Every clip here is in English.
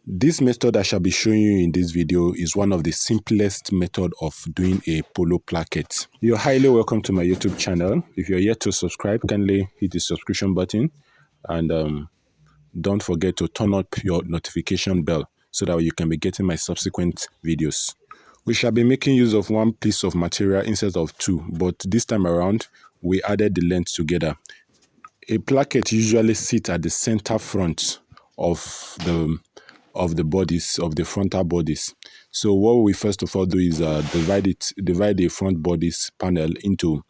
This method I shall be showing you in this video is one of the simplest method of doing a polo placket. You're highly welcome to my YouTube channel. If you're yet to subscribe, kindly hit the subscription button and don't forget to turn up your notification bell so that you can be getting my subsequent videos. We shall be making use of one piece of material instead of two, but this time around we added the length together. A placket usually sits at the center front of the bodies, of the frontal bodies. So what we first of all do is divide the front bodies panel into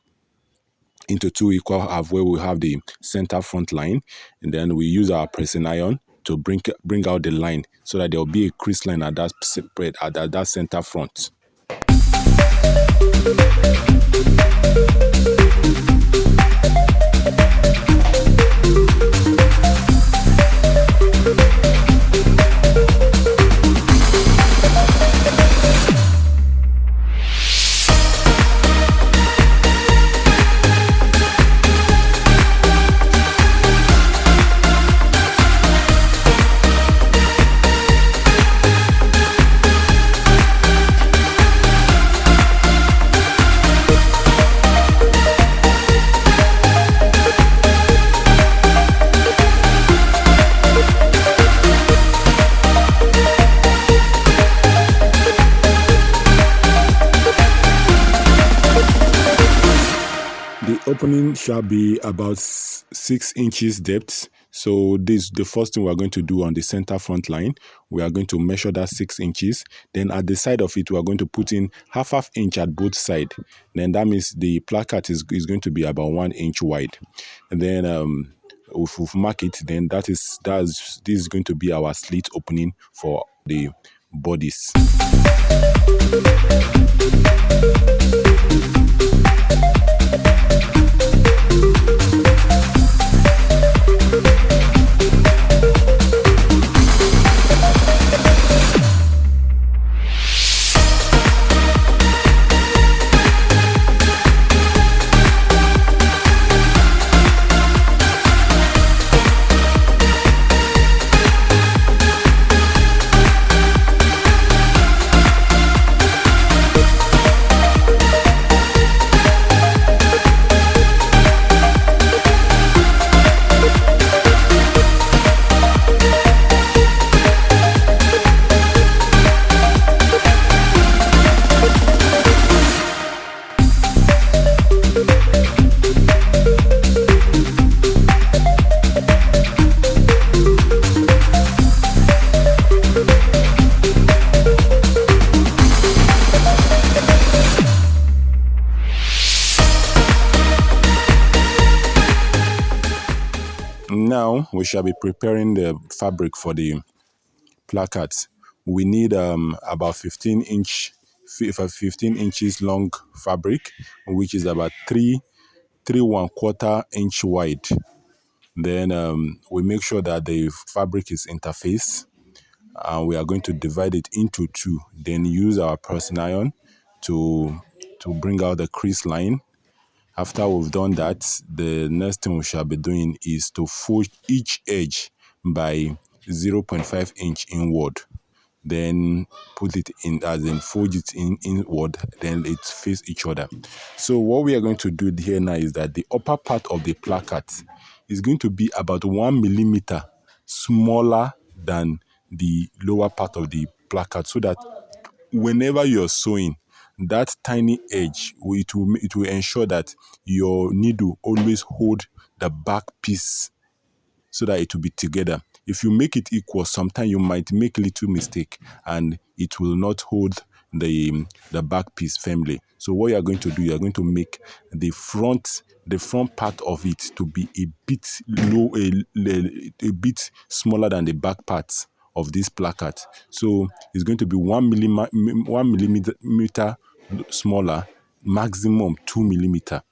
two equal half, where we have the center front line, and then we use our pressing iron to bring out the line so that there will be a crease line at that spread at that center front. The opening shall be about 6 inches depth. So this the first thing we are going to do on the center front line. We are going to measure that 6 inches. Then at the side of it, we are going to put in half inch at both sides. Then that means the placard is going to be about 1 inch wide. And then if we mark it, then this is going to be our slit opening for the bodies. Now we shall be preparing the fabric for the placards. We need about 15 inches long fabric, which is about 3.25 inch wide. Then we make sure that the fabric is interface, and we are going to divide it into two. Then use our pressing iron to bring out the crease line. After we've done that, the next thing we shall be doing is to fold each edge by 0.5 inch inward. Then put it in, as in fold it inward, then it face each other. So what we are going to do here now is that the upper part of the placard is going to be about 1 millimeter smaller than the lower part of the placard, so that whenever you're sewing, that tiny edge, it will ensure that your needle always hold the back piece so that it will be together. If you make it equal, sometimes you might make a little mistake and it will not hold the back piece firmly. So what you are going to do, you are going to make the front part of it to be a bit low, a bit smaller than the back part of this placard. So it's going to be 1 millimeter smaller, maximum 2 millimeter.